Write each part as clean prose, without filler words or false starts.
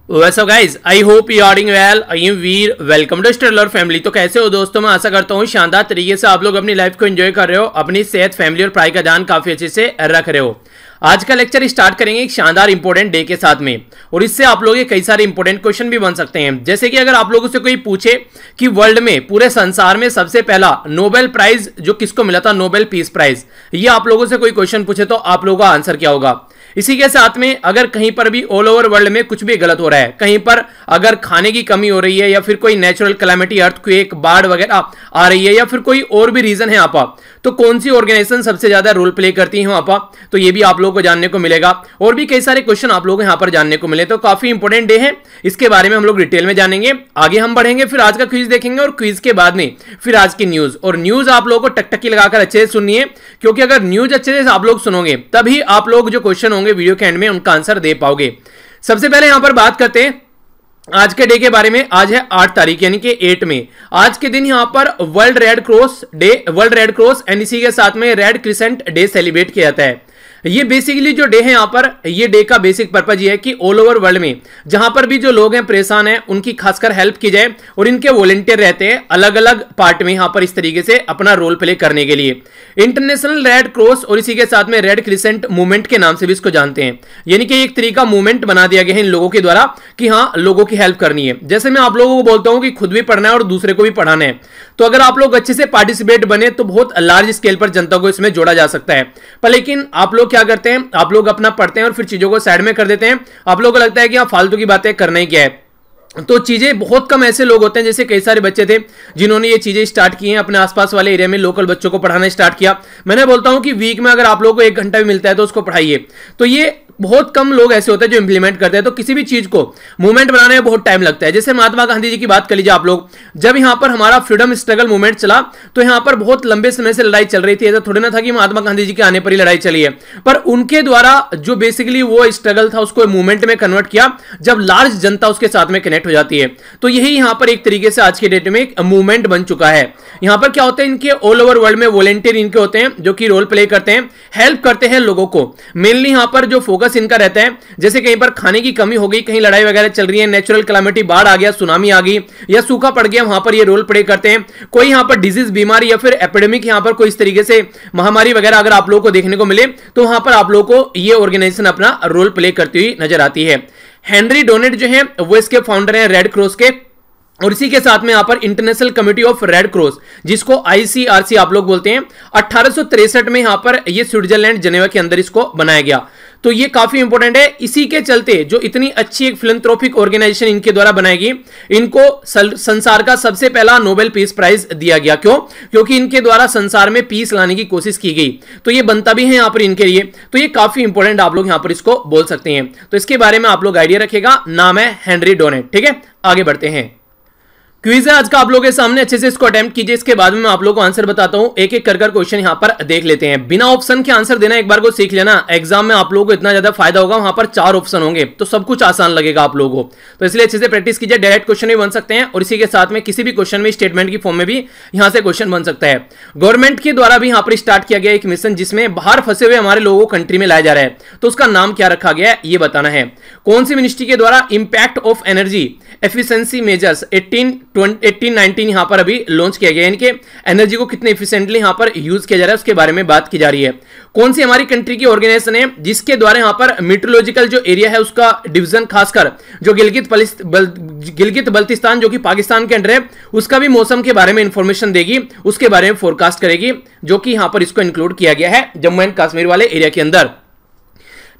वैसे guys I hope you are doing well. I am Veer, welcome to Stellar family. तो कैसे हो दोस्तों, मैं आशा करता हूँ शानदार तरीके से आप लोग अपनी लाइफ को एंजॉय कर रहे हो, अपनी सेहत, फैमिली और पढ़ाई का ध्यान काफी अच्छे से रख रहे हो। आज का लेक्चर स्टार्ट करेंगे एक शानदार इंपॉर्टेंट डे के साथ में, और इससे आप लोग कई सारे इंपॉर्टेंट क्वेश्चन भी बन सकते हैं। जैसे कि अगर आप लोगों से कोई पूछे कि वर्ल्ड में, पूरे संसार में सबसे पहला नोबेल प्राइज जो किसको मिला था, नोबेल पीस प्राइज, ये आप लोगों से कोई क्वेश्चन पूछे तो आप लोगों का आंसर क्या होगा। इसी के साथ में अगर कहीं पर भी ऑल ओवर वर्ल्ड में कुछ भी गलत हो रहा है, कहीं पर अगर खाने की कमी हो रही है या फिर कोई नेचुरल कैलामिटी, अर्थक्वेक, बाढ़ वगैरह आ रही है या फिर कोई और भी रीजन है आपा, तो कौन सी ऑर्गेनाइजेशन सबसे ज्यादा रोल प्ले करती है आपा, तो ये भी आप लोगों को जानने को मिलेगा। और भी कई सारे क्वेश्चन आप लोगों को यहाँ पर जानने को मिले, तो काफी इंपॉर्टेंट डे है, इसके बारे में हम लोग डिटेल में जानेंगे। आगे हम बढ़ेंगे, फिर आज का क्विज देखेंगे और क्विज के बाद में फिर आज की न्यूज। और न्यूज आप लोगों को टकटकी लगाकर अच्छे से सुनिए, क्योंकि अगर न्यूज अच्छे से आप लोग सुनोगे तभी आप लोग जो क्वेश्चन होंगे वीडियो के एंड में उनका आंसर दे पाओगे। सबसे पहले यहां पर बात करते हैं आज के डे के बारे में। आज है 8 तारीख यानी कि 8 में। आज के दिन यहां पर world red cross day, world red cross and इसी के साथ में रेड क्रिसेंट डे सेलिब्रेट किया जाता है। ये बेसिकली जो डे है यहाँ पर, ये डे का बेसिक पर्पज ये है कि ऑल ओवर वर्ल्ड में जहां पर भी जो लोग हैं परेशान हैं, उनकी खासकर हेल्प की जाए, और इनके वॉलंटियर रहते हैं अलग अलग पार्ट में यहाँ पर इस तरीके से अपना रोल प्ले करने के लिए। इंटरनेशनल रेड क्रॉस और इसी के साथ में रेड क्रिसेंट मूवमेंट के नाम से भी इसको जानते हैं, यानी कि एक तरीका मूवमेंट बना दिया गया है इन लोगों के द्वारा कि हाँ लोगों की हेल्प करनी है। जैसे मैं आप लोगों को बोलता हूं कि खुद भी पढ़ना है और दूसरे को भी पढ़ाना है, तो अगर आप लोग अच्छे से पार्टिसिपेट बने तो बहुत लार्ज स्केल पर जनता को इसमें जोड़ा जा सकता है। पर लेकिन आप लोग क्या करते हैं, आप लोग अपना पढ़ते हैं और फिर चीजों को साइड में कर देते हैं। आप लोगों को लगता है कि आप फालतू की बातें करना ही क्या है, तो चीजें बहुत कम ऐसे लोग होते हैं, जैसे कई सारे बच्चे थे जिन्होंने ये चीजें स्टार्ट की हैं, अपने आसपास वाले एरिया में लोकल बच्चों को पढ़ाना स्टार्ट किया। मैंने बोलता हूं कि वीक में अगर आप लोगों को 1 घंटा भी मिलता है तो उसको पढ़ाइए। तो ये बहुत कम लोग ऐसे होते हैं जो इंप्लीमेंट करते हैं। तो किसी भी चीज को मूवमेंट बनाने में बहुत टाइम लगता है। जैसे महात्मा गांधी जी की बात कर लीजिए आप लोग, जब यहां पर हमारा फ्रीडम स्ट्रगल मूवमेंट चला तो यहां पर बहुत लंबे समय से लड़ाई चल रही थी। ऐसा थोड़ी ना था कि महात्मा गांधी जी के आने पर ही लड़ाई चली है, पर उनके द्वारा जो बेसिकली वो स्ट्रगल था उसको मूवमेंट में कन्वर्ट किया, जब लार्ज जनता उसके साथ में कनेक्ट हो जाती है। तो यही यहां पर एक तरीके से आज के डेट में एक मूवमेंट बन चुका है। यहां पर क्या होता है, इनके ऑल ओवर वर्ल्ड में वॉलंटियर इनके होते हैं जो कि रोल प्ले करते हैं, हेल्प करते हैं लोगों को। मेनली यहां पर जो फोकस इनका रहता है, जैसे कहीं पर खाने की कमी हो गई, कहीं लड़ाई वगैरह चल रही है, नेचुरल कैलामिटी, बाढ़ आ गया, सुनामी आ गई या सूखा पड़ गया, वहां पर ये रोल प्ले करते हैं। कोई यहां पर डिजीज, बीमारी या फिर एपिडेमिक, यहां पर कोई इस तरीके से महामारी वगैरह अगर आप लोगों को देखने को मिले तो वहां पर आप लोगों को ये ऑर्गेनाइजेशन अपना रोल प्ले करती हुई नजर आती है। हेनरी डोनेट जो है वो इसके फाउंडर हैं रेड क्रॉस के, और इसी के साथ में यहां पर international committee of red cross, जिसको आईसीआरसी आप लोग बोलते हैं, 1863 में यहां पर ये स्विट्जरलैंड जेनेवा के अंदर इसको बनाया गया। तो ये काफी इंपॉर्टेंट है। इसी के चलते जो इतनी अच्छी एक फिलैंथ्रोपिक ऑर्गेनाइजेशन इनके द्वारा बनाएगी, इनको संसार का सबसे पहला नोबेल पीस प्राइज दिया गया। क्यों? क्योंकि इनके द्वारा संसार में पीस लाने की कोशिश की गई, तो ये बनता भी है यहां पर इनके लिए। तो ये काफी इंपॉर्टेंट आप लोग यहां पर इसको बोल सकते हैं। तो इसके बारे में आप लोग आइडिया रखेगा, नाम है हेनरी डोनेट। ठीक है, आगे बढ़ते हैं। क्विज है आज का आप लोगों के सामने, अच्छे से इसको अटेम्प्ट कीजिए। इसके बाद में मैं आप लोगों को आंसर बताता हूं, एक एक कर क्वेश्चन यहां पर देख लेते हैं। बिना ऑप्शन के आंसर देना एक बार को सीख लेना, एग्जाम में आप लोगों को इतना ज्यादा फायदा होगा। वहां पर 4 ऑप्शन होंगे तो सब कुछ आसान लगेगा आप लोगों को, तो इसलिए अच्छे से प्रैक्टिस कीजिए। डायरेक्ट क्वेश्चन भी बन सकते हैं और इसी के साथ में किसी भी क्वेश्चन में स्टेटमेंट की फॉर्म में भी यहां से क्वेश्चन बन सकता है। गवर्नमेंट के द्वारा भी यहां पर स्टार्ट किया गया एक मिशन, जिसमें बाहर फंसे हुए हमारे लोगों को कंट्री में लाया जा रहा है, तो उसका नाम क्या रखा गया है ये बताना है। कौन सी मिनिस्ट्री के द्वारा impact of energy efficiency measures 1819 यहां पर अभी लॉन्च किया गया, यानी कि एनर्जी को कितने एफिशिएंटली यहां पर यूज किया जा रहा है उसके बारे में बात की जा रही है। कौन सी हमारी कंट्री की ऑर्गेनाइजेशन है जिसके द्वारा यहां पर मीटरोलॉजिकल जो एरिया है उसका डिवीजन, खासकर जो गिलगित बल्तिस्तान जो कि पाकिस्तान के अंडर है, उसका भी मौसम के बारे में इंफॉर्मेशन देगी, उसके बारे में फोरकास्ट करेगी, जो कि यहां पर इसको इंक्लूड किया गया है जम्मू एंड कश्मीर वाले एरिया के अंदर।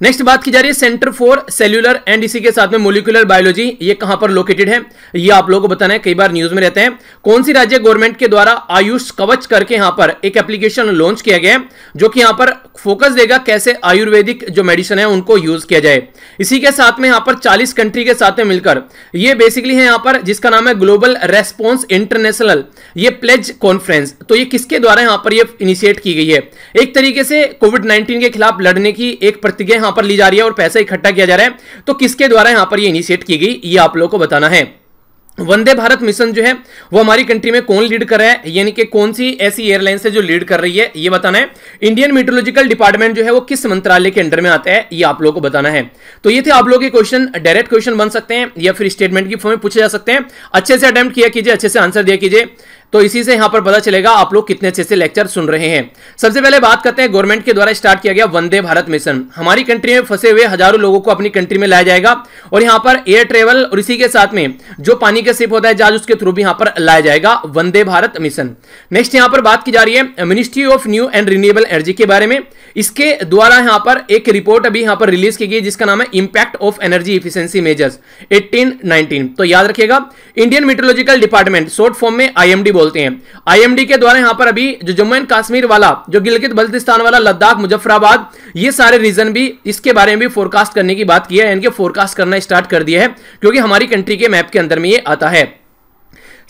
नेक्स्ट बात की जा रही है सेंटर फॉर सेल्यूलर एंड इसी के साथ में मोलिकुलर बायोलॉजी, ये कहां पर लोकेटेड है ये आप लोगों को बताना है, कई बार न्यूज में रहते हैं। कौन सी राज्य गवर्नमेंट के द्वारा आयुष कवच करके यहां पर एक एप्लीकेशन लॉन्च किया गया है, जो कि यहां पर फोकस देगा कैसे आयुर्वेदिक जो मेडिसिन है उनको यूज किया जाए। इसी के साथ में यहां पर 40 कंट्री के साथ में मिलकर ये बेसिकली है यहां पर, जिसका नाम है ग्लोबल रेस्पॉन्स इंटरनेशनल, ये प्लेज कॉन्फ्रेंस। तो ये किसके द्वारा यहां पर ये इनिशिएट की गई है? एक तरीके से कोविड-19 के खिलाफ लड़ने की एक प्रतिज्ञा यहां पर ली जा रही है और पैसा इकट्ठा किया जा रहा है, तो किसके द्वारा यहां पर ये इनिशिएट की गई ये आप लोगों को बताना है। वंदे भारत मिशन जो है वो हमारी कंट्री में कौन लीड कर रहा है, यानी कि कौन सी ऐसी एयरलाइंस है जो लीड कर रही है, ये बताना है। इंडियन मीटरोलॉजिकल डिपार्टमेंट जो है वो किस मंत्रालय के अंडर में आता है, ये आप लोगों को बताना है। तो ये थे आप लोगों के क्वेश्चन, डायरेक्ट क्वेश्चन बन सकते हैं या फिर स्टेटमेंट की फॉर्म में पूछे जा सकते हैं। अच्छे से अटेम्प्ट किया कीजिए, अच्छे से आंसर दिया कीजिए, तो इसी से यहां पर पता चलेगा आप लोग कितने अच्छे से लेक्चर सुन रहे हैं। सबसे पहले बात करते हैं गवर्नमेंट के द्वारा स्टार्ट किया गया वंदे भारत मिशन। हमारी कंट्री में फंसे हुए हजारों लोगों को अपनी कंट्री में लाया जाएगा और यहां पर एयर ट्रेवल और इसी के साथ में जो पानी का शिप होता है जहाज, उसके थ्रू भी यहां पर लाया जाएगा वंदे भारत मिशन। नेक्स्ट यहां पर बात की जा रही है ministry of new and renewable energy के बारे में। इसके द्वारा यहां पर एक रिपोर्ट अभी यहां पर रिलीज की गई जिसका नाम है impact of energy efficiency measures 18-19। तो याद रखिएगा, Indian meteorological department, short form में आईएमडी बोलते हैं। आईएमडी के द्वारा यहां पर अभी जो जम्मू एंड कश्मीर वाला, जो गिलगित बल्तिस्तान वाला, लद्दाख, मुजफ्फराबाद, ये सारे रीजन भी इसके बारे में भी फोरकास्ट करने की बात की है, यानी कि फोरकास्ट करना स्टार्ट कर दिया है क्योंकि हमारी कंट्री के मैप के अंदर में ये आता है।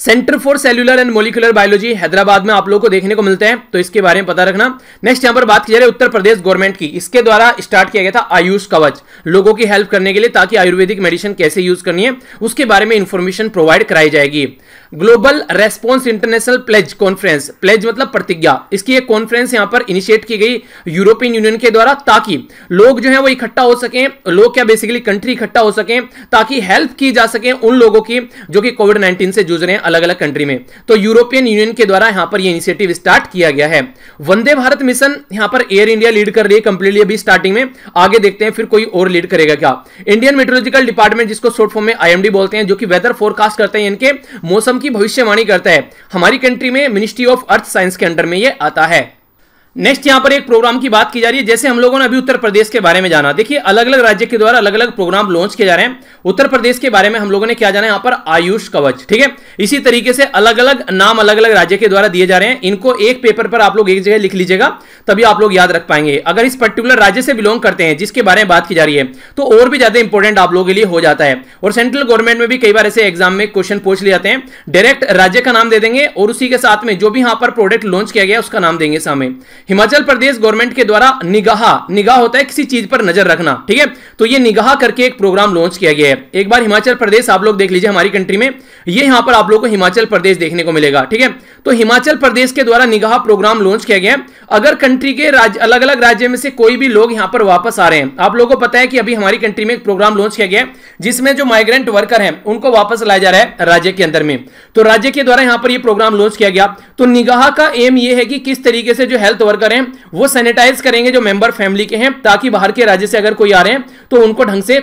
Centre for cellular and molecular biology Hyderabad में आप लोगों को देखने को मिलते हैं, तो इसके बारे में पता रखना। नेक्स्ट यहां पर बात की जा रही है उत्तर प्रदेश गवर्नमेंट की। इसके द्वारा स्टार्ट किया गया था आयुष कवच, लोगों की हेल्प करने के लिए, ताकि आयुर्वेदिक मेडिसिन कैसे यूज करनी है उसके बारे में इंफॉर्मेशन प्रोवाइड कराई जाएगी। Global response international pledge conference, pledge मतलब प्रतिज्ञा, इसकी एक कॉन्फ्रेंस यहां पर इनिशिएट की गई यूरोपियन यूनियन के द्वारा, ताकि लोग जो है वो इकट्ठा हो सकें, लोग क्या बेसिकली कंट्री इकट्ठा हो सकें, ताकि हेल्प की जा सके उन लोगों की जो कि कोविड-19 से जूझ रहे हैं अलग अलग कंट्री में। तो यूरोपियन यूनियन के द्वारा यहां पर ये इनिशिएटिव स्टार्ट किया गया है। वंदे भारत मिशन यहां पर एयर इंडिया लीड कर रही है कंप्लीटली अभी स्टार्टिंग में, आगे देखते हैं फिर कोई और लीड करेगा क्या। इंडियन मेट्रोलॉजिकल डिपार्टमेंट, जिसको शॉर्ट फॉर्म में आईएमडी बोलते हैं, जो कि वेदर फोरकास्ट करते हैं, इनके मौसम की भविष्यवाणी करता है। हमारी कंट्री में मिनिस्ट्री ऑफ अर्थ साइंस के अंडर में ये आता है। नेक्स्ट यहां पर एक प्रोग्राम की बात की जा रही है। जैसे हम लोगों ने अभी उत्तर प्रदेश के बारे में जाना, देखिए अलग अलग राज्य के द्वारा अलग अलग प्रोग्राम लॉन्च किए जा रहे हैं। उत्तर प्रदेश के बारे में हम लोगों ने क्या जाना है, यहां पर आयुष कवच, ठीक है। इसी तरीके से अलग अलग नाम अलग अलग राज्य के द्वारा दिए जा रहे हैं। इनको एक पेपर पर आप लोग एक जगह लिख लीजिएगा, तभी आप लोग याद रख पाएंगे। अगर इस पर्टिकुलर राज्य से बिलोंग करते हैं जिसके बारे में बात की जा रही है, तो और भी ज्यादा इंपॉर्टेंट आप लोगों के लिए हो जाता है। और सेंट्रल गवर्नमेंट में भी कई बार ऐसे एग्जाम में क्वेश्चन पूछ लिए जाते हैं, डायरेक्ट राज्य का नाम दे देंगे और उसी के साथ में जो भी यहां पर प्रोडक्ट लॉन्च किया गया उसका नाम देंगे सामने। हिमाचल प्रदेश गवर्नमेंट के द्वारा निगाह होता है किसी चीज पर नजर रखना, ठीक है। तो ये निगाह करके एक प्रोग्राम लॉन्च किया गया है। एक बार हिमाचल प्रदेश आप लोग देख लीजिए हमारी कंट्री में, ये यहां पर आप लोगों को हिमाचल प्रदेश देखने को मिलेगा, ठीक है। तो हिमाचल प्रदेश के द्वारा निगाह प्रोग्राम लॉन्च किया गया। अगर कंट्री के अलग अलग राज्य में से कोई भी लोग यहां पर वापस आ रहे हैं, आप लोगों को पता है कि अभी हमारी कंट्री में एक प्रोग्राम लॉन्च किया गया जिसमें जो माइग्रेंट वर्कर हैं उनको वापस लाया जा रहा है राज्य के अंदर में। तो राज्य के द्वारा यहां पर ये प्रोग्राम लॉन्च किया गया। तो निगाह का एम ये है कि किस तरीके से जो हेल्थ वर्कर हैं वो सैनिटाइज करेंगे जो मेंबर फैमिली के हैं, ताकि बाहर के राज्य से अगर कोई आ रहे हैं तो उनको ढंग से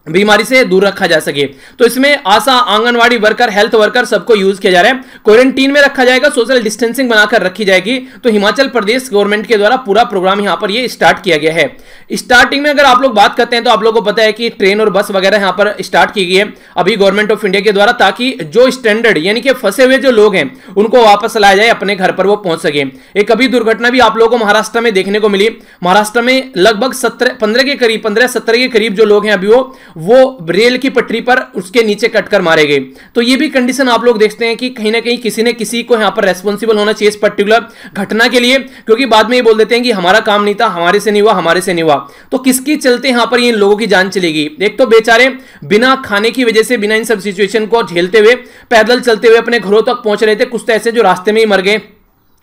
बीमारी से दूर रखा जा सके। तो इसमें आशा, आंगनवाड़ी वर्कर, हेल्थ वर्कर सबको यूज किया जा रहा है। क्वारंटीन में रखा जाएगा, सोशल डिस्टेंसिंग बनाकर रखी जाएगी। तो हिमाचल प्रदेश गवर्नमेंट के द्वारा पूरा प्रोग्राम यहां पर ये स्टार्ट किया गया है। स्टार्टिंग में अगर आप लोग बात करते हैं तो आप लोगों को पता है कि ट्रेन और बस वगैरह यहां पर स्टार्ट की गई है अभी गवर्नमेंट ऑफ इंडिया के द्वारा, ताकि जो स्टैंडर्ड यानी कि फंसे हुए जो लोग हैं उनको वापस लाया जाए, अपने घर पर वो पहुंच सके। एक अभी दुर्घटना भी आप लोगों को महाराष्ट्र में देखने को मिली। महाराष्ट्र में लगभग 15-17 के करीब जो लोग हैं अभी वो रेल की पटरी पर उसके नीचे कटकर मारे गए। तो ये भी कंडीशन आप लोग देखते हैं कि कहीं ना कहीं किसी ने किसी को यहां पर रेस्पॉन्सिबल होना चाहिए इस पर्टिकुलर घटना के लिए, क्योंकि बाद में ये बोल देते हैं कि हमारा काम नहीं था, हमारे से नहीं हुआ, हमारे से नहीं हुआ। तो किसकी चलते यहां पर इन लोगों की जान चलेगी। एक तो बेचारे बिना खाने की वजह से, बिना इन सब सिचुएशन को झेलते हुए पैदल चलते हुए अपने घरों तक पहुंच रहे थे, कुछ तो ऐसे जो रास्ते में ही मर गए।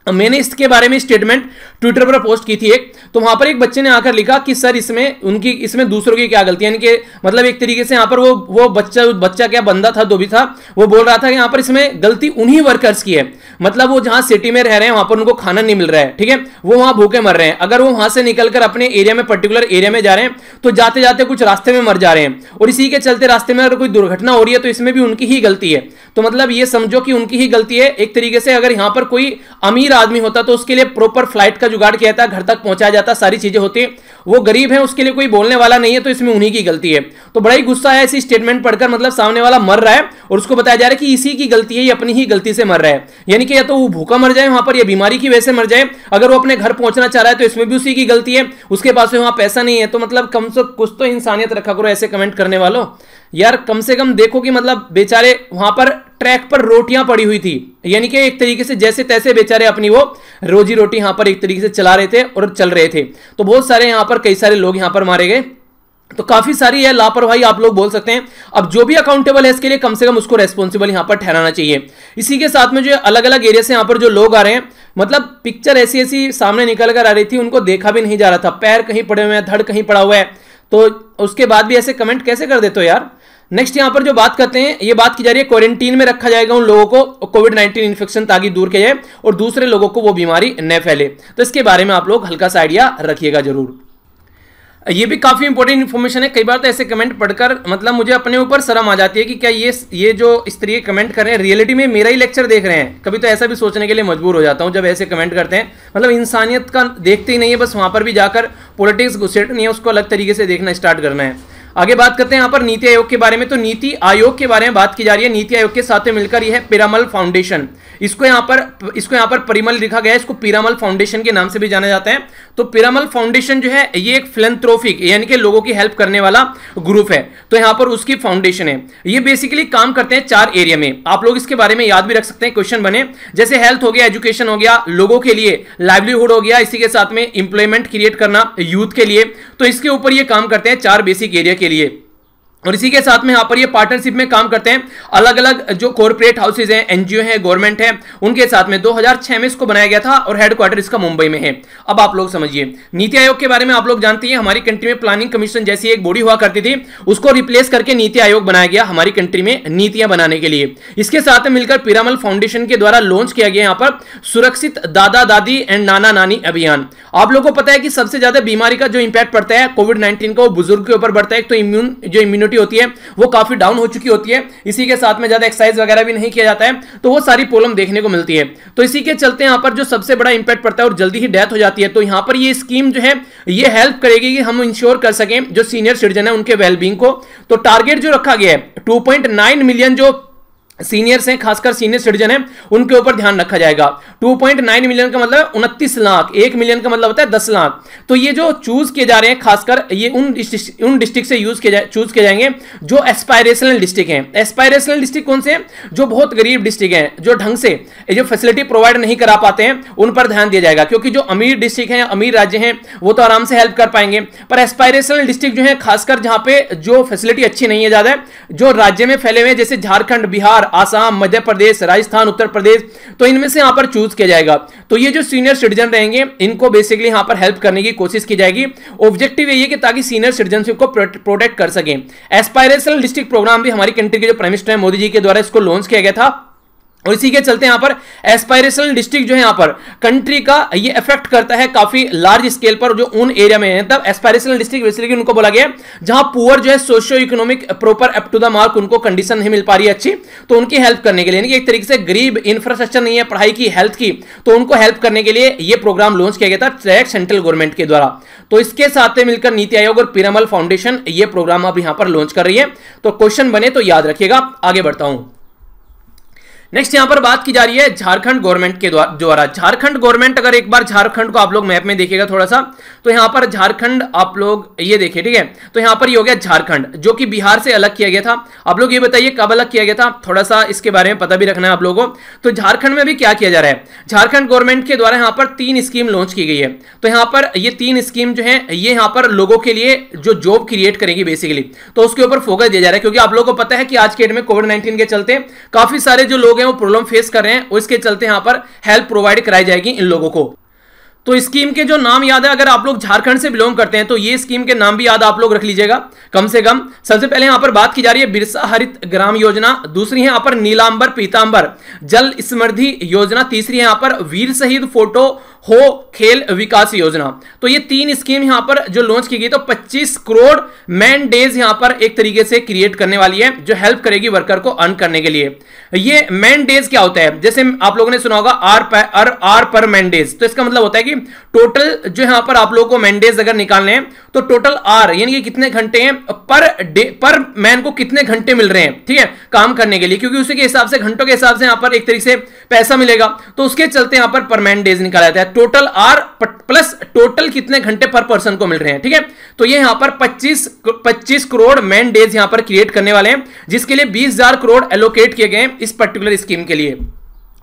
मैंने इसके बारे में स्टेटमेंट ट्विटर पर पोस्ट की थी एक, तो वहां पर एक बच्चे ने आकर लिखा कि सर इसमें दूसरों की क्या गलती है, यानी कि मतलब एक तरीके से यहां पर वो बच्चा क्या बंदा था, जो भी था, वो बोल रहा था कि यहां पर इसमें गलती उन्हीं वर्कर्स की है। मतलब वो जहां सिटी में रह रहे हैं वहां पर उनको खाना नहीं मिल रहा है, ठीक है, वो वहां भूखे मर रहे हैं। अगर वो वहां से निकलकर अपने एरिया में, पर्टिकुलर एरिया में जा रहे हैं, तो जाते जाते कुछ रास्ते में मर जा रहे हैं, और इसी के चलते रास्ते में अगर कोई दुर्घटना हो रही है तो इसमें भी उनकी ही गलती है। तो मतलब ये समझो कि उनकी ही गलती है एक तरीके से। अगर यहां पर कोई अमीर आदमी होता तो उसके लिए प्रॉपर फ्लाइट का जुगाड़ किया जाता, घर तक पहुंचाया जाता, सारी चीजें होती। वो गरीब है, उसके लिए कोई बोलने वाला नहीं है, तो इसमें उन्हीं की गलती है। तो बड़ा ही गुस्सा है ऐसी स्टेटमेंट पढ़कर। मतलब सामने वाला मर रहा है और उसको बताया जा रहा है कि इसी की गलती है, ये अपनी ही गलती से मर रहा है। यानी कि या तो वो भूखा मर जाए वहां पर, या बीमारी की वजह से मर जाए। अगर वो अपने घर पहुंचना चाह रहा है तो इसमें भी उसी की गलती है, उसके पास वहां पैसा नहीं है। तो मतलब कम से कुछ तो इंसानियत रखा करो ऐसे कमेंट करने वालों। यार कम से कम देखो कि मतलब बेचारे वहां पर ट्रैक पर रोटियां पड़ी हुई थी, यानी कि एक तरीके से जैसे तैसे बेचारे अपनी वो रोजी रोटी यहां पर एक तरीके से चला रहे थे और चल रहे थे। तो बहुत सारे यहां पर कई सारे लोग यहां पर मारे गए। तो काफी सारी है लापरवाही आप लोग बोल सकते हैं। अब जो भी अकाउंटेबल है इसके लिए कम से कम उसको रेस्पॉन्सिबल यहां पर ठहराना चाहिए। इसी के साथ में जो अलग अलग एरिया से यहां पर जो लोग आ रहे हैं, मतलब पिक्चर ऐसी ऐसी सामने निकल कर आ रही थी, उनको देखा भी नहीं जा रहा था, पैर कहीं पड़े हुए हैं, धड़ कहीं पड़ा हुआ है, तो उसके बाद भी ऐसे कमेंट कैसे कर देते हो यार। नेक्स्ट यहां पर जो बात करते हैं, ये बात की जा रही है क्वारंटीन में रखा जाएगा उन लोगों को कोविड-19 इन्फेक्शन ताकि दूर किया जाए और दूसरे लोगों को वो बीमारी न फैले। तो इसके बारे में आप लोग हल्का सा आइडिया रखिएगा जरूर। ये भी काफी इंपॉर्टेंट इन्फॉर्मेशन है। कई बार तो ऐसे कमेंट पढ़कर मतलब मुझे अपने ऊपर शर्म आ जाती है कि क्या ये जो इस तरीके कमेंट कर रहे हैं रियलिटी में मेरा ही लेक्चर देख रहे हैं। कभी तो ऐसा भी सोचने के लिए मजबूर हो जाता हूं जब ऐसे कमेंट करते हैं, मतलब इंसानियत का देखते ही नहीं है, बस वहां पर भी जाकर पॉलिटिक्स घुसेट नहीं है, उसको अलग तरीके से देखना स्टार्ट करना है। आगे बात करते हैं यहाँ पर नीति आयोग के बारे में। तो नीति आयोग के बारे में बात की जा रही है। नीति आयोग के साथ में मिलकर यह है पिरामल फाउंडेशन, इसको यहाँ पर परिमल लिखा गया है, इसको पिरामल फाउंडेशन के नाम से भी जाना जाता है। तो पिरामल फाउंडेशन जो है ये एक फिलैंथ्रोपिक यानी कि लोगों की हेल्प करने वाला ग्रुप है, तो यहाँ पर उसकी फाउंडेशन है। ये बेसिकली काम करते हैं 4 एरिया में, आप लोग इसके बारे में याद भी रख सकते हैं, क्वेश्चन बने, जैसे हेल्थ हो गया, एजुकेशन हो गया, लोगों के लिए लाइवलीहुड हो गया, इसी के साथ में इंप्लॉयमेंट क्रिएट करना यूथ के लिए, तो इसके ऊपर ये काम करते हैं 4 बेसिक एरिया के लिए। और इसी के साथ में यहां पर ये पार्टनरशिप में काम करते हैं अलग अलग जो कॉर्पोरेट हाउसेज हैं, एनजीओ हैं, गवर्नमेंट है, उनके साथ में 2006 में इसको बनाया गया था और हेडक्वार्टर इसका मुंबई में है। अब आप लोग समझिए, नीति आयोग के बारे में आप लोग जानते हैं हमारी कंट्री में प्लानिंग कमीशन जैसी एक बॉडी हुआ करती थी, उसको रिप्लेस करके नीति आयोग बनाया गया हमारी कंट्री में नीतियां बनाने के लिए। इसके साथ में मिलकर पिरामल फाउंडेशन के द्वारा लॉन्च किया गया यहां पर सुरक्षित दादा दादी एंड नाना नानी अभियान। आप लोगों को पता है कि सबसे ज्यादा बीमारी का जो इंपैक्ट पड़ता है कोविड-19 का वो बुजुर्ग के ऊपर बढ़ता है। तो इम्यूनिटी होती है वो काफी डाउन हो चुकी होती है, इसी के साथ में ज्यादा एक्सरसाइज वगैरह भी नहीं किया जाता है, तो वो सारी प्रॉब्लम देखने को मिलती है। तो इसी के चलते यहां पर जो सबसे बड़ा इंपैक्ट पड़ता है और जल्दी ही डेथ हो जाती है, तो यहां पर ये स्कीम जो है ये हेल्प करेगी कि हम इंश्योर कर सकें जो सीनियर सिटीजन है उनके वेलबींग को। तो टारगेट जो रखा गया है 2.9 मिलियन जो सीनियर्स हैं, खासकर सीनियर सिटीजन हैं, उनके ऊपर ध्यान रखा जाएगा। 2.9 मिलियन का मतलब 29 लाख, 1 मिलियन का मतलब होता है 10 लाख। तो ये जो चूज किए जा रहे हैं खासकर ये उन डिस्ट्रिक्ट से चूज किए जाएंगे जो एस्पायरेशनल डिस्ट्रिक्ट हैं। एस्पायरेशनल डिस्ट्रिक्ट कौन से हैं? जो बहुत गरीब डिस्ट्रिक्ट हैं, जो ढंग से जो फैसिलिटी प्रोवाइड नहीं करा पाते हैं, उन पर ध्यान दिया जाएगा। क्योंकि जो अमीर डिस्ट्रिक्ट हैं, अमीर राज्य हैं, वो तो आराम से हेल्प कर पाएंगे, पर एस्पायरेशनल डिस्ट्रिक्ट जो है खासकर जहां पे जो फैसिलिटी अच्छी नहीं है, ज्यादा जो राज्य में फैले हुए जैसे झारखंड, बिहार, आसाम, मध्य प्रदेश, राजस्थान, उत्तर प्रदेश, तो इनमें से यहां पर चूज किया जाएगा। तो ये जो सीनियर सिटीजन रहेंगे इनको बेसिकली यहां पर हेल्प करने की कोशिश की जाएगी। ऑब्जेक्टिव यही है कि ताकि सीनियर सिटीजनशिप को प्रोटेक्ट कर सकें। एस्पायरेशनल डिस्ट्रिक्ट प्रोग्राम भी हमारी कंट्री के जो प्राइम मिनिस्टर है मोदी जी के द्वारा इसको लॉन्च किया गया था, और इसी के चलते यहां पर एस्पायरेशनल डिस्ट्रिक्ट जो है यहां पर कंट्री का ये इफेक्ट करता है काफी लार्ज स्केल पर, जो उन एरिया में है। तब एस्पायरेशनल डिस्ट्रिक्ट बेसिकली उनको बोला गया जहां पुअर जो है socio economic proper up to the mark, उनको कंडीशन नहीं मिल पा रही है अच्छी, तो उनकी हेल्प करने के लिए, यानी कि एक तरीके से गरीब, इंफ्रास्ट्रक्चर नहीं है पढ़ाई की, हेल्थ की, तो उनको हेल्प करने के लिए ये प्रोग्राम लॉन्च किया गया था डायरेक्ट सेंट्रल गवर्नमेंट के द्वारा। तो इसके साथ मिलकर नीति आयोग और पिरामल फाउंडेशन ये प्रोग्राम अब यहां पर लॉन्च कर रही है। तो क्वेश्चन बने तो याद रखिएगा। आगे बढ़ता हूं। नेक्स्ट यहां पर बात की जा रही है झारखंड गवर्नमेंट के द्वारा। झारखंड गवर्नमेंट, अगर एक बार झारखंड को आप लोग मैप में देखिएगा थोड़ा सा, तो यहां पर झारखंड आप लोग ये देखिए, ठीक है। तो यहां पर ये हो गया झारखंड, जो कि बिहार से अलग किया गया था। आप लोग ये बताइए कब अलग किया गया था, थोड़ा सा इसके बारे में पता भी रखना है आप लोगों को। तो झारखंड में भी क्या किया जा रहा है, झारखंड गवर्नमेंट के द्वारा यहां पर 3 स्कीम लॉन्च की गई है। तो यहां पर ये 3 स्कीम जो है ये यहां पर लोगों के लिए जो जॉब क्रिएट करेगी बेसिकली, तो उसके ऊपर फोकस दिया जा रहा है। क्योंकि आप लोगों को पता है कि आज के डेट में कोविड-19 के चलते काफी सारे जो लोग हैं वो प्रॉब्लम फेस कर रहे हैं, उसके चलते यहां पर हेल्प प्रोवाइड कराई जाएगी इन लोगों को। तो स्कीम के जो नाम याद है, अगर आप लोग झारखंड से बिलोंग करते हैं तो ये स्कीम के नाम भी याद आप लोग रख लीजिएगा कम से कम। सबसे पहले यहां पर बात की जा रही है बिरसा हरित ग्राम योजना, दूसरी है यहां पर नीलांबर पीतांबर जल समृद्धि योजना, तीसरी है यहां पर वीर शहीद फोटो हो खेल विकास योजना। तो ये 3 स्कीम यहां पर जो लॉन्च की गई, तो 25 करोड़ मैन डेज यहां पर एक तरीके से क्रिएट करने वाली है, जो हेल्प करेगी वर्कर को अर्न करने के लिए। ये मैन डेज क्या होता है, जैसे आप लोगों ने सुना होगा आर पर मैन डेज, तो इसका मतलब होता है कि टोटल जो यहां पर आप लोगों को मैन डेज अगर निकालने हैं तो टोटल आर यानी कि कितने घंटे हैं पर मैन को कितने घंटे मिल रहे हैं, ठीक है, काम करने के लिए। क्योंकि उसी के हिसाब से, घंटों के हिसाब से यहां पर एक तरीके से पैसा मिलेगा, तो उसके चलते यहां पर मैन डेज निकाला जाता है। टोटल आर प्लस टोटल कितने घंटे पर पर्सन को मिल रहे हैं, ठीक है। तो ये यहां पर 25 करोड़ मैन डेज यहां पर क्रिएट करने वाले हैं, जिसके लिए 20,000 करोड़ एलोकेट किए गए इस पर्टिकुलर स्कीम के लिए।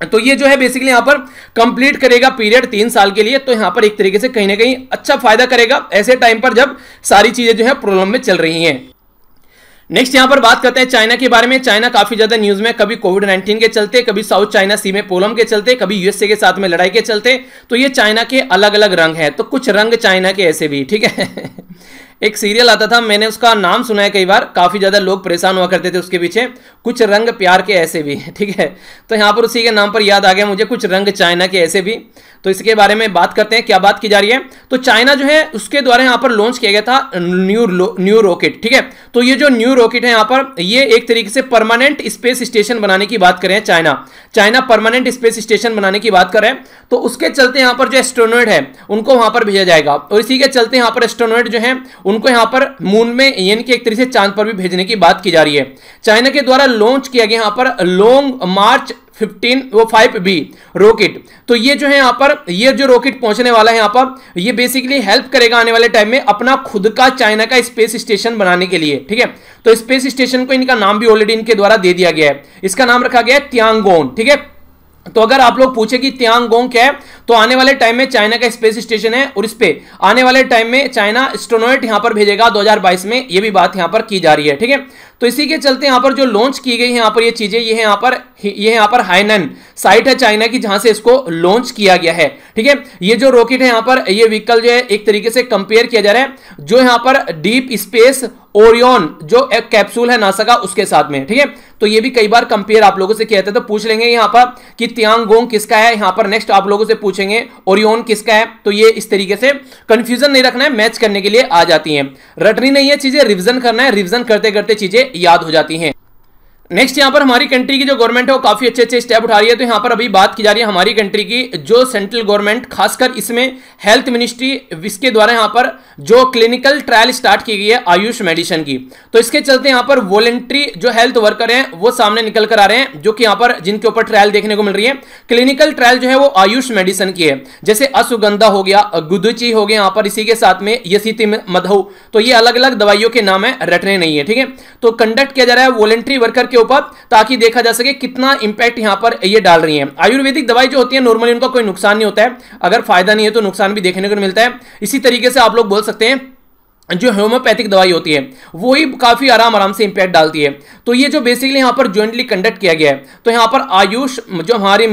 तो ये जो है बेसिकली यहां पर कंप्लीट करेगा पीरियड 3 साल के लिए। तो यहां पर एक तरीके से कहीं ना कहीं अच्छा फायदा करेगा ऐसे टाइम पर जब सारी चीजें जो है प्रॉब्लम में चल रही हैं। नेक्स्ट यहां पर बात करते हैं चाइना के बारे में। चाइना काफी ज्यादा न्यूज में, कभी कोविड-19 के चलते, कभी साउथ चाइना सी में प्रॉब्लम के चलते, कभी यूएसए के साथ में लड़ाई के चलते। तो ये चाइना के अलग अलग रंग है। तो कुछ रंग चाइना के ऐसे भी, ठीक है। एक सीरियल आता था, मैंने उसका नाम सुना है कई बार, काफी ज्यादा लोग परेशान हुआ करते थे उसके पीछे, कुछ रंग प्यार के ऐसे भी, ठीक है। तो यहां पर उसी के नाम पर याद आ गया मुझे, कुछ रंग चाइना के ऐसे भी। तो इसके बारे में बात करते हैं, क्या बात की जा रही है। तो चाइना जो है उसके द्वारा यहां पर लॉन्च किया गया था न्यू रॉकेट, ठीक है। तो ये जो न्यू रॉकेट है यहां पर, ये एक तरीके से परमानेंट स्पेस स्टेशन बनाने की बात करें। चाइना परमानेंट स्पेस स्टेशन बनाने की बात करें, तो उसके चलते यहां पर जो एस्ट्रोनॉट है उनको वहां पर भेजा जाएगा। और इसी के चलते यहां पर एस्ट्रोनॉट जो है उनको यहां पर मून में, यानी कि एक तरीके से चांद पर भी भेजने की बात की जा रही है। चाइना के द्वारा लॉन्च किया गया यहां पर लॉन्ग मार्च 5B रॉकेट। तो ये जो है यहां पर, ये जो रॉकेट पहुंचने वाला है यहां पर, ये बेसिकली हेल्प करेगा आने वाले टाइम में अपना खुद का चाइना का स्पेस स्टेशन बनाने के लिए, ठीक है। तो स्पेस स्टेशन को इनका नाम भी ऑलरेडी इनके द्वारा दे दिया गया है। इसका नाम रखा गया है तियांगोन, ठीक है। तो अगर आप लोग पूछे कि तियांगोंग क्या है, तो आने वाले टाइम में चाइना का स्पेस स्टेशन है और इस पे आने वाले टाइम में चाइना एस्ट्रोनॉट यहां पर भेजेगा 2022 में, ये भी बात यहां पर की जा रही है, ठीक है। तो इसी के चलते यहां पर जो लॉन्च की गई है यहां पर ये चीजें, ये यहां पर हाइनन साइट है चाइना की जहां से इसको लॉन्च किया गया है, ठीक है। ये जो रॉकेट है यहां पर, ये व्हीकल जो है एक तरीके से कंपेयर किया जा रहा है जो यहां पर डीप स्पेस ओरियन जो एक कैप्सूल है नासा का उसके साथ में, ठीक है। तो ये भी कई बार कंपेयर आप लोगों से किया था, तो पूछ लेंगे यहां पर कि तियांगोंग किसका है। यहां पर नेक्स्ट आप लोगों से पूछेंगे ओरियन किसका है। तो ये इस तरीके से कंफ्यूजन नहीं रखना है, मैच करने के लिए आ जाती हैं, रटनी नहीं है चीजें, रिवीजन करना है, रिवीजन करते करते चीजें याद हो जाती हैं। नेक्स्ट यहां पर हमारी कंट्री की जो गवर्नमेंट है वो काफी अच्छे अच्छे स्टेप उठा रही है। तो यहां पर अभी बात की जा रही है हमारी कंट्री की, जो सेंट्रल गवर्नमेंट खासकर इसमें हेल्थ मिनिस्ट्री, इसके द्वारा यहां पर जो क्लिनिकल ट्रायल स्टार्ट की गई है आयुष मेडिसिन की। तो इसके चलते यहां पर वॉलंटरी जो हेल्थ वर्कर हैं वो सामने निकल कर आ रहे हैं, जो कि यहां पर जिनके ऊपर ट्रायल देखने को मिल रही है। क्लिनिकल ट्रायल जो है वो आयुष मेडिसिन की है, जैसे अश्वगंधा हो गया, गुदुची हो गया यहां पर, इसी के साथ में यसीति मधु। तो ये अलग अलग दवाइयों के नाम है, रटने नहीं है, ठीक है। तो कंडक्ट किया जा रहा है वॉलंटरी वर्कर के ऊपर, ताकि देखा जा सके कितना इंपैक्ट यहां पर ये डाल रही है। आयुर्वेदिक दवाई जो होती है नॉर्मली उनका कोई नुकसान नहीं होता है, अगर फायदा नहीं है तो नुकसान भी देखने को मिलता है। इसी तरीके से आप लोग बोल सकते हैं जो होम्योपैथिक दवाई होती है वो ही काफी आराम से इंपैक्ट डालती है। तो ये जो बेसिकली यहां पर ज्वाइंटली कंडक्ट किया गया है, तो यहां पर आयुष जो हमारी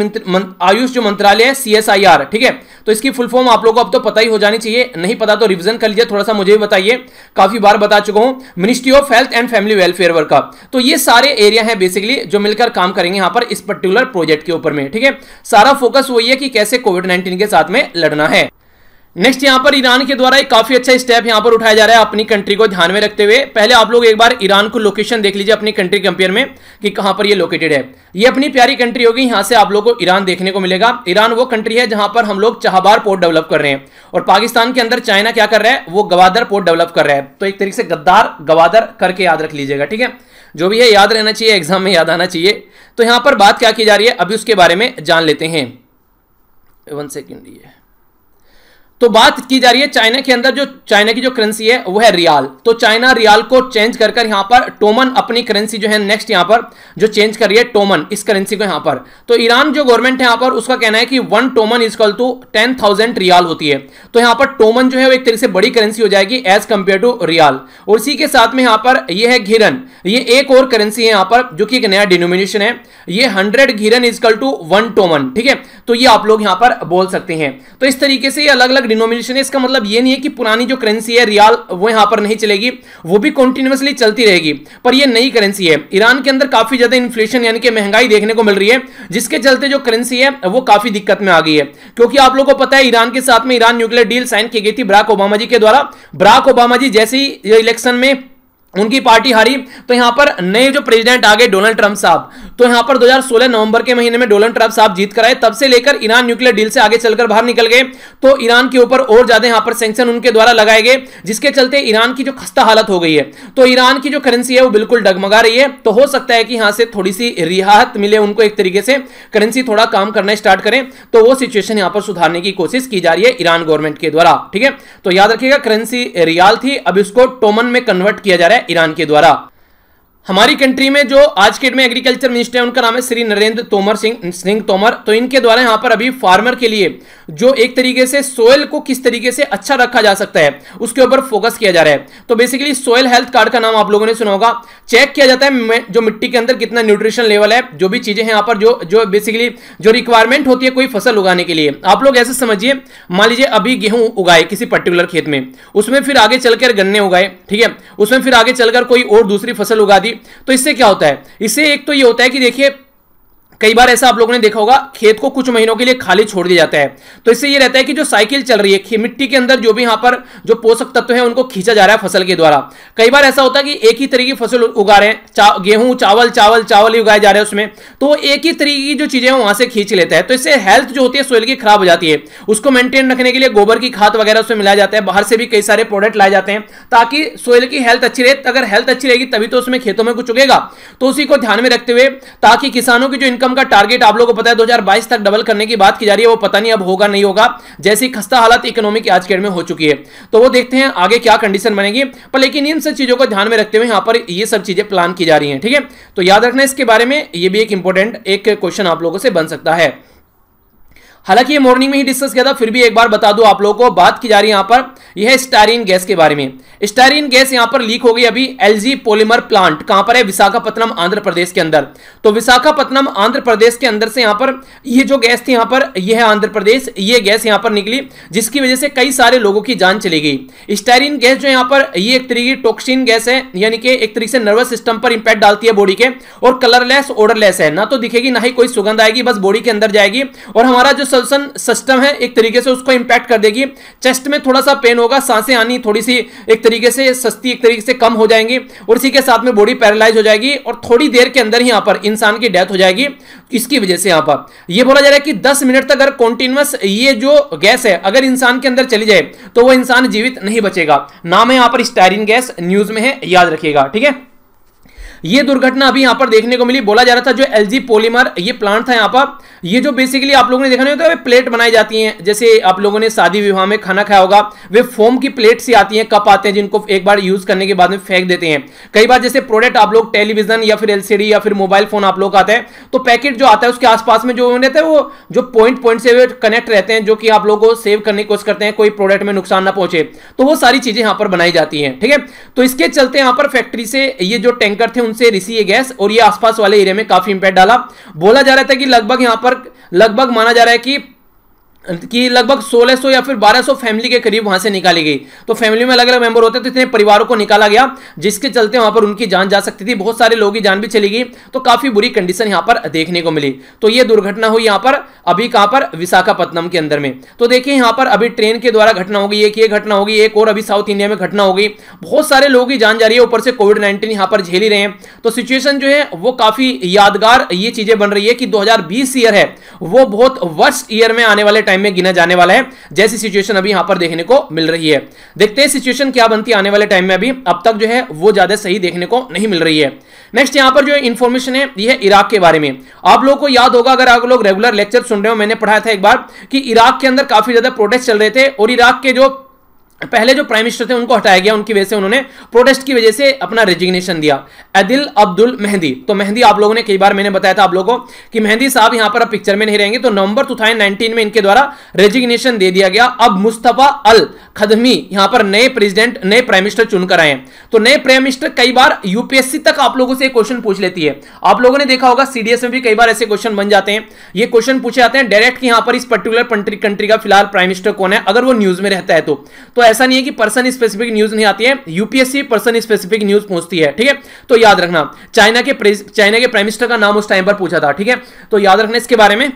आयुष जो मंत्रालय है CSIR, ठीक है। तो इसकी फुल फॉर्म आप लोगों को अब तो पता ही हो जानी चाहिए, नहीं पता तो रिवीजन कर लीजिए, थोड़ा सा मुझे भी बताइए, काफी बार बता चुका हूं। Ministry of health and family welfare work. तो ये सारे एरिया है बेसिकली जो मिलकर काम करेंगे यहां पर इस पर्टिकुलर प्रोजेक्ट के ऊपर में, ठीक है। सारा फोकस वही है कि कैसे कोविड-19 के साथ में लड़ना है। नेक्स्ट यहां पर ईरान के द्वारा एक काफी अच्छा स्टेप यहां पर उठाया जा रहा है अपनी कंट्री को ध्यान में रखते हुए। पहले आप लोग एक बार ईरान को लोकेशन देख लीजिए अपनी कंट्री कंपेयर में कि कहां पर ये लोकेटेड है। ये अपनी प्यारी कंट्री होगी, यहां से आप लोगों को ईरान देखने को मिलेगा। ईरान वो कंट्री है जहां पर हम लोग चाहबार पोर्ट डेवलप कर रहे हैं, और पाकिस्तान के अंदर चाइना क्या कर रहा है, वो गवादर पोर्ट डेवलप कर रहा है। तो एक तरीके से गद्दार गवादर करके याद रख लीजिएगा, ठीक है। जो भी है याद रहना चाहिए, एग्जाम में याद आना चाहिए। तो यहां पर बात क्या की जा रही है अभी उसके बारे में जान लेते हैं। 1 सेकेंड, ये तो बात की जा रही है चाइना के अंदर जो चाइना की जो करेंसी है वो है रियाल। तो चाइना रियाल को चेंज कर यहां पर टोमन अपनी करेंसी जो है नेक्स्ट यहां पर जो चेंज कर रही है टोमन, इस करेंसी को यहां पर। तो ईरान जो गवर्नमेंट है यहां पर उसका कहना है कि 1 टोमन इज इक्वल टू 10,000 रियाल होती है। तो यहां पर टोमन जो है वो एक तरीके से बड़ी करेंसी हो जाएगी एज कंपेयर टू रियाल। और इसी के साथ में यहां पर ये है घिरन, ये एक और करेंसी है यहां पर जो कि एक नया डिनोमिनेशन है। ये 100 घिरन इज इक्वल टू 1 टोमन, ठीक है। तो ये आप लोग यहां पर बोल सकते हैं। तो इस तरीके से ये अलग अलग डिनोमिनेशन है। इसका मतलब ये नहीं है कि पुरानी जो करेंसी है रियाल वो यहां पर नहीं चलेगी, वो भी कंटिन्यूअसली चलती रहेगी, पर ये नई करेंसी है। ईरान के अंदर काफी ज्यादा इन्फ्लेशन यानी कि महंगाई देखने को मिल रही है, जिसके चलते जो करेंसी है वो काफी दिक्कत में आ गई है। क्योंकि आप लोगों को पता है ईरान के साथ में ईरान न्यूक्लियर डील साइन की गई थी बराक ओबामा जी के द्वारा। बराक ओबामा जी जैसे ही इलेक्शन में उनकी पार्टी हारी, तो यहां पर नए जो प्रेसिडेंट आ गए डोनाल्ड ट्रंप साहब। तो यहां पर 2016 नवंबर के महीने में डोनाल्ड ट्रंप साहब जीत कर आए, तब से लेकर ईरान न्यूक्लियर डील से आगे चलकर बाहर निकल गए। तो ईरान के ऊपर और ज्यादा यहां पर सैंक्शन उनके द्वारा लगाए गए, जिसके चलते ईरान की जो खस्ता हालत हो गई है। तो ईरान की जो करेंसी है वो बिल्कुल डगमगा रही है। तो हो सकता है कि यहां से थोड़ी सी रियायत मिले उनको, एक तरीके से करेंसी थोड़ा काम करना स्टार्ट करें, तो वो सिचुएशन यहां पर सुधारने की कोशिश की जा रही है ईरान गवर्नमेंट के द्वारा, ठीक है। तो याद रखिएगा करेंसी रियाल थी, अब इसको टोमन में कन्वर्ट किया जा रहा है ईरान के द्वारा। हमारी कंट्री में जो आज के डेट में एग्रीकल्चर मिनिस्टर है उनका नाम है श्री नरेंद्र तोमर सिंह तोमर। तो इनके द्वारा यहां पर अभी फार्मर के लिए जो एक तरीके से सोयल को किस तरीके से अच्छा रखा जा सकता है उसके ऊपर फोकस किया जा रहा है। तो बेसिकली सोयल हेल्थ कार्ड का नाम आप लोगों ने सुना होगा। चेक किया जाता है जो मिट्टी के अंदर कितना न्यूट्रिशन लेवल है, जो भी चीजें हैं यहां पर जो बेसिकली जो रिक्वायरमेंट होती है कोई फसल उगाने के लिए। आप लोग ऐसे समझिए, मान लीजिए अभी गेहूं उगाए किसी पर्टिकुलर खेत में, उसमें फिर आगे चलकर गन्ने उगाए, ठीक है, उसमें फिर आगे चलकर कोई और दूसरी फसल उगा दी। तो इससे क्या होता है, इससे एक तो ये होता है कि देखिए कई बार ऐसा आप लोगों ने देखा होगा खेत को कुछ महीनों के लिए खाली छोड़ दिया जाता है। तो इससे ये रहता है कि जो साइकिल चल रही है मिट्टी के अंदर जो भी यहां पर जो पोषक तत्व है उनको खींचा जा रहा है फसल के द्वारा। कई बार ऐसा होता है कि एक ही तरीके की फसल उगा रहे हैं, गेहूं चावल ही उगाए जा रहे हैं उसमें, तो एक ही तरीके की जो चीजें वहां से खींच लेता है। तो इससे हेल्थ जो होती है सोइल की खराब हो जाती है। उसको मेंटेन रखने के लिए गोबर की खाद वगैरह उसमें मिलाया जाता है, बाहर से भी कई सारे प्रोडक्ट लाए जाते हैं ताकि सोइल की हेल्थ अच्छी रहे। अगर हेल्थ अच्छी रहेगी तभी तो उसमें खेतों में कुछ उगेगा। तो उसी को ध्यान में रखते हुए ताकि किसानों की जो इनकम का टारगेट आप लोगों को पता है 2022 तक डबल करने की बात की जा रही है, वो पता नहीं अब होगा नहीं होगा, जैसी खस्ता हालत इकोनॉमी की आज के डेट में हो चुकी है। तो वो देखते हैं आगे क्या कंडीशन बनेगी, पर लेकिन इन सब चीजों को ध्यान में रखते हुए यहां पर ये सब चीजें प्लान की जा रही हैं, ठीक है। तो याद रखना इसके बारे में, ये भी एक इंपॉर्टेंट एक क्वेश्चन आप लोगों से बन सकता है। हालांकि ये मॉर्निंग में ही डिस्कस किया था, फिर भी एक बार बता दूं आप लोगों को, बात की जा रही है यहां पर यह स्टायरीन गैस के बारे में। स्टायरीन गैस यहां पर लीक हो गई अभी एलजी पॉलीमर प्लांट, कहां पर है, विशाखापत्तनम आंध्र प्रदेश के अंदर। तो विशाखापत्तनम आंध्र प्रदेश के अंदर से यहां पर ये जो गैस थी यहां पर यह है आंध्र प्रदेश, ये गैस यहां पर निकली जिसकी वजह से कई सारे लोगों की जान चली गई। स्टायरीन गैस जो यहां पर ये एक तरीके की टॉक्सिन गैस है, यानी कि एक तरीके से नर्वस सिस्टम पर इंपैक्ट डालती है बॉडी के, और कलरलेस ऑर्डरलेस है, ना तो दिखेगी ना ही कोई सुगंध आएगी, बस बॉडी के अंदर जाएगी और हमारा जो श्वसन सिस्टम है एक तरीके से उसको इंपैक्ट कर देगी। चेस्ट में थोड़ा सा पेन होगा, सांसें आनी थोड़ी सी एक तरीके से सस्ती एक तरीके से कम हो जाएंगी, और इसी के साथ में बॉडी पैरालाइज हो जाएगी और थोड़ी देर के अंदर ही यहां पर इंसान की डेथ हो जाएगी। इसकी वजह से यहां पर यह बोला जा रहा है कि 10 मिनट तक अगर कॉन्टिन्यूअस ये जो गैस है अगर इंसान के अंदर चली जाए तो वह इंसान जीवित नहीं बचेगा। नाम है यहां पर स्टायरीन गैस, न्यूज में है, याद रखिएगा, ठीक है। ये दुर्घटना अभी यहां पर देखने को मिली। बोला जा रहा था जो एलजी पॉलीमर ये प्लांट था यहां पर, ये जो बेसिकली आप लोगों ने देखा नहीं होता प्लेट बनाई जाती हैं, जैसे आप लोगों ने शादी विवाह में खाना खाया होगा, वे फोम की प्लेट से आती हैं, कप आते हैं जिनको एक बार यूज करने के बाद में फेंक देते हैं। कई बार जैसे प्रोडक्ट आप लोग टेलीविजन या फिर एलसीडी या फिर मोबाइल फोन आप लोग आते हैं तो पैकेट जो आता है उसके आसपास में जो रहता है वो जो पॉइंट से कनेक्ट रहते हैं, जो कि आप लोगों को सेव करने की कोशिश करते हैं कोई प्रोडक्ट में नुकसान ना पहुंचे, तो वो सारी चीजें यहां पर बनाई जाती हैं, ठीक है। तो इसके चलते यहां पर फैक्ट्री से ये जो टैंकर थे उनसे रिसी ये गैस और ये आसपास वाले एरिया में काफी इंपैक्ट डाला। बोला जा रहा था कि लगभग यहां पर लगभग माना जा रहा है कि लगभग 1600 या फिर 1200 फैमिली के करीब वहां से निकाली गई। तो फैमिली में अलग अलग मेंबर होते थे, इतने परिवारों को निकाला गया जिसके चलते वहां पर उनकी जान जा सकती थी, बहुत सारे लोगों की जान भी चली गई। तो काफी बुरी कंडीशन यहां पर देखने को मिली। तो यह दुर्घटना हुई यहां पर अभी कहां पर, विशाखापत्तनम के अंदर में। तो देखिए यहां पर अभी ट्रेन के द्वारा घटना होगी, एक ये घटना होगी, एक और अभी साउथ इंडिया में घटना होगी, बहुत सारे लोगों की जान जा रही है, ऊपर से कोविड-19 यहां पर झेल ही रहे हैं। तो सिचुएशन जो है वो काफी यादगार ये चीजें बन रही है कि 2020 ईयर है वो बहुत वर्स्ट ईयर में आने वाले टाइम में गिना जाने वाला है, जैसी सिचुएशन अभी यहां पर देखने को मिल रही है। देखते हैं सिचुएशन क्या बनती है आने वाले टाइम में। अभी अब तक जो है वो ज्यादा सही देखने को नहीं मिल रही है। नेक्स्ट यहां पर जो इंफॉर्मेशन है ये है इराक के बारे में। आप लोगों को याद होगा अगर आप लोग रेगुलर लेक्चर सुन रहे हो, मैंने पढ़ाया था एक बार कि इराक के अंदर काफी ज्यादा प्रोटेस्ट चल रहे थे और इराक के जो पहले जो प्राइम मिनिस्टर थे उनको हटाया गया, उनकी वजह से उन्होंने प्रोटेस्ट की वजह से अपना रेजिग्नेशन दिया। आदिल अब्दुल मेहदी, तो मेहदी आप लोगों ने कई बार मैंने बताया था आप लोगों को कि मेहदी साहब यहां पर अब पिक्चर में नहीं रहेंगे, तो नवंबर 2019 में इनके द्वारा रेजिग्नेशन दे दिया गया। अब मुस्तफा अल खदमी यहां पर नए प्रेसिडेंट नए प्राइम मिनिस्टर चुनकर आए हैं। तो नए प्राइम मिनिस्टर कई बार यूपीएससी तक आप लोगों से क्वेश्चन पूछ लेती है। आप लोगों ने देखा होगा सीडीएस में भी कई बार ऐसे क्वेश्चन बन जाते हैं, ये क्वेश्चन पूछे जाते हैं डायरेक्ट कि यहां पर इस पर्टिकुलर कंट्री का फिलहाल प्राइम मिनिस्टर कौन है, अगर वो न्यूज में रहता है तो ऐसा नहीं है कि पर्सन स्पेसिफिक न्यूज नहीं आती है, यूपीएससी पर्सन स्पेसिफिक न्यूज पहुंचती है, ठीक है। तो याद रखना चाइना के प्राइम मिनिस्टर का नाम उस टाइम पर पूछा था, ठीक है। तो याद रखना इसके बारे में।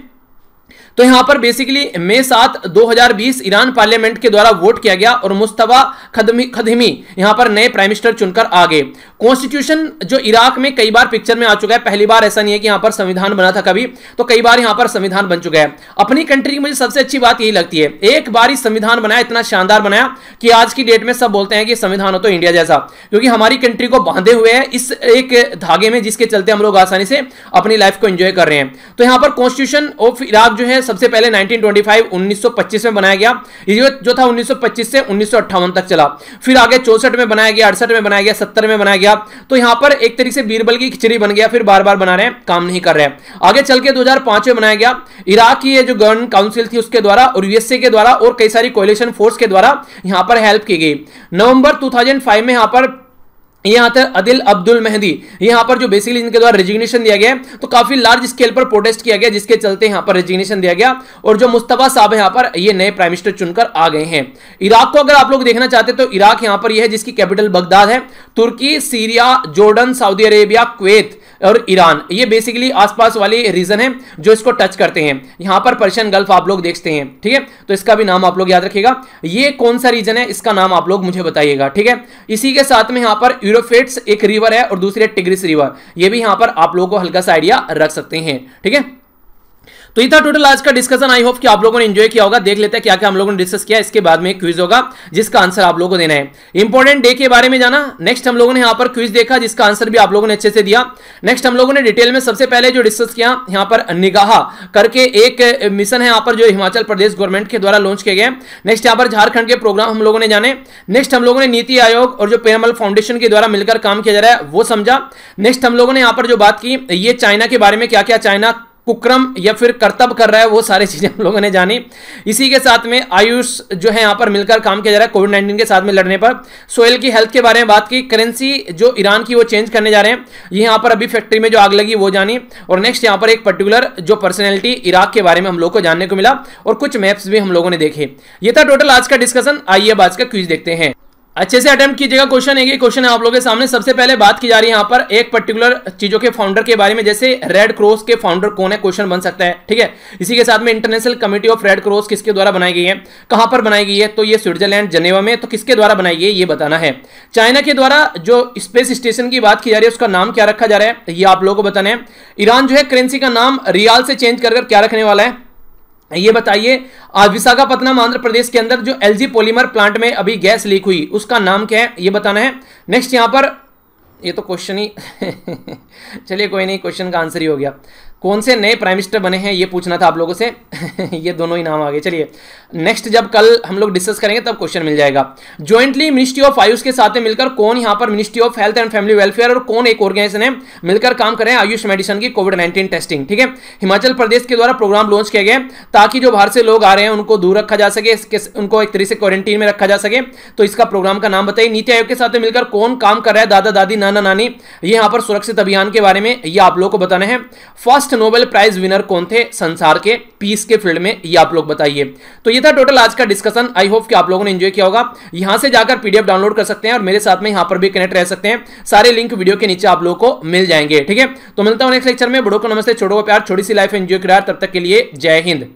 तो यहां पर बेसिकली मई 7, 2020 ईरान पार्लियामेंट के द्वारा वोट किया गया और मुस्तफा खदमी यहां पर नए प्राइम मिनिस्टर चुनकर आ गए। कॉन्स्टिट्यूशन जो इराक में कई बार पिक्चर में आ चुका है, पहली बार ऐसा नहीं है कि यहां पर संविधान बना था कभी, तो कई बार यहां पर संविधान बन चुका है। अपनी कंट्री की मुझे सबसे अच्छी बात यही लगती है, एक बार ही संविधान बनाया, इतना शानदार बनाया कि आज की डेट में सब बोलते हैं कि संविधान हो तो इंडिया जैसा, क्योंकि हमारी कंट्री को बांधे हुए है इस एक धागे में जिसके चलते हम लोग आसानी से अपनी लाइफ को एंजॉय कर रहे हैं। तो यहां पर कॉन्स्टिट्यूशन ऑफ इराक जो है सबसे पहले 1925 में बनाया गया, ये जो था 1925 से 1958 तक चला। फिर आगे 64 में बनाया गया, 68 में बनाया गया, 70 में बनाया गया। तो यहां पर एक तरीके से बीरबल की खिचड़ी बन गया, फिर बार बार बना रहे हैं, काम नहीं कर रहे हैं। आगे चल के 2005 में बनाया गया, इराक की ये जो गवर्नमेंट काउंसिल थी उसके द्वारा और यूएसए के द्वारा और कई सारी कोएलिशन फोर्स के द्वारा यहां पर हेल्प की गई। नवंबर 2005 में यहां पर यहां पर अदिल अब्दुल मेहदी, यहां पर जो बेसिकली इनके द्वारा रेजिग्नेशन दिया गया, तो काफी लार्ज स्केल पर प्रोटेस्ट किया गया, जिसके चलते यहां पर रेजिग्नेशन दिया गया और जो मुस्तफा साहब यहां पर ये नए प्राइम मिनिस्टर चुनकर आ गए हैं। इराक को अगर आप लोग देखना चाहते हैं तो इराक यहां पर यह है जिसकी कैपिटल बगदाद है। Turkey, Syria, Jordan, Saudi Arabia, Kuwait और ईरान, ये बेसिकली आसपास वाली रीजन है जो इसको टच करते हैं। यहां पर पर्शियन गल्फ आप लोग देखते हैं, ठीक है, तो इसका भी नाम आप लोग याद रखिएगा। ये कौन सा रीजन है इसका नाम आप लोग मुझे बताइएगा, ठीक है। इसी के साथ में यहां पर यूरोफ्रेट्स एक रिवर है और दूसरी टिग्रिस रिवर, ये भी यहां पर आप लोगों को हल्का सा आइडिया रख सकते हैं, ठीक है। तो ये था टोटल आज का डिस्कशन। आई होप कि आप लोगों ने एंजॉय किया होगा। देख लेते हैं क्या क्या हम लोगों ने डिस्कस किया। इसके बाद में एक क्विज होगा जिसका आंसर आप लोगों को देना है। इंपॉर्टेंट डे के बारे में जाना। नेक्स्ट हम लोगों ने यहाँ पर क्विज देखा जिसका आंसर भी आप लोगों ने अच्छे से दिया। नेक्स्ट हम लोगों ने डिटेल में सबसे पहले जो डिस्कस किया यहाँ पर निगाह करके एक मिशन है यहाँ पर जो हिमाचल प्रदेश गवर्नमेंट के द्वारा लॉन्च किए गए। नेक्स्ट यहाँ पर झारखंड के प्रोग्राम हम लोगों ने जाने। नेक्स्ट हम लोगों ने नीति आयोग और जो पेरमल फाउंडेशन के द्वारा मिलकर काम किया जा रहा है वो समझा। नेक्स्ट हम लोगों ने यहाँ पर जो बात की ये चाइना के बारे में, क्या क्या चाइना कुक्रम या फिर कर्तव्य कर रहा है, वो सारी चीजें हम लोगों ने जानी। इसी के साथ में आयुष जो है यहाँ पर मिलकर काम किया जा रहा है कोविड-19 के साथ में लड़ने पर। सोहेल की हेल्थ के बारे में बात की। करेंसी जो ईरान की वो चेंज करने जा रहे हैं, ये यहाँ पर अभी फैक्ट्री में जो आग लगी वो जानी। और नेक्स्ट यहाँ पर एक पर्टिकुलर जो पर्सनैलिटी इराक के बारे में हम लोग को जानने को मिला और कुछ मैप्स भी हम लोगों ने देखे। ये था टोटल आज का डिस्कशन। आइए अब आज का क्विज देखते हैं। अच्छे से अटेम्प्ट कीजिएगा। क्वेश्चन एक ही क्वेश्चन है आप लोगों के सामने। सबसे पहले बात की जा रही है यहाँ पर एक पर्टिकुलर चीजों के फाउंडर के बारे में, जैसे रेड क्रॉस के फाउंडर कौन है, क्वेश्चन बन सकता है, ठीक है। इसी के साथ में international committee of red cross किसके द्वारा बनाई गई है, कहां पर बनाई गई है, तो ये स्विट्जरलैंड जेनेवा में। तो किसके द्वारा बनाई गई है ये बताना है। चाइना के द्वारा जो स्पेस स्टेशन की बात की जा रही है उसका नाम क्या रखा जा रहा है ये आप लोगों को बताना है। ईरान जो है करेंसी का नाम रियाल से चेंज कर क्या रखने वाला है ये बताइए। विशाखापत्तनम आंध्र प्रदेश के अंदर जो एलजी पॉलीमर प्लांट में अभी गैस लीक हुई उसका नाम क्या है ये बताना है। नेक्स्ट यहां पर ये तो क्वेश्चन ही चलिए कोई नहीं, क्वेश्चन का आंसर ही हो गया। कौन से नए प्राइम मिनिस्टर बने हैं ये पूछना था आप लोगों से ये दोनों ही नाम आ गए। चलिए नेक्स्ट जब कल हम लोग डिस्कस करेंगे तब क्वेश्चन मिल जाएगा। ज्वाइंटली मिनिस्ट्री ऑफ आयुष के साथ में मिलकर कौन यहाँ पर ministry of health and family welfare और कौन एक ऑर्गेनाइजेशन है मिलकर काम कर रहे हैं आयुष मेडिसिन की कोविड-19 टेस्टिंग, ठीक है। हिमाचल प्रदेश के द्वारा प्रोग्राम लॉन्च किया गया ताकि जो बाहर से लोग आ रहे हैं उनको दूर रखा जा सके, उनको एक तरीके से क्वारंटीन में रखा जा सके। तो इसका प्रोग्राम का नाम बताइए। नीति आयोग के साथ मिलकर कौन काम कर रहा है, दादा दादी नाना नानी, ये यहाँ पर सुरक्षित अभियान के बारे में ये आप लोग को बताना है। फर्स्ट नोबेल प्राइज विनर कौन थे संसार के पीस के फील्ड में ये आप लोग बताइए। तो ये था टोटल आज का डिस्कशन। आई होप कि आप लोगों ने एंजॉय किया होगा। यहां से जाकर पीडीएफ डाउनलोड कर सकते हैं और मेरे साथ में यहां पर भी कनेक्ट रह सकते हैं। सारे लिंक वीडियो के नीचे आप लोगों को मिल जाएंगे, ठीक है। तो मिलता हूं नेक्स्ट लेक्चर में। बड़ों को नमस्ते, छोटों को प्यार, छोटी सी लाइफ एंजॉय करा। तब तक के लिए जय हिंद।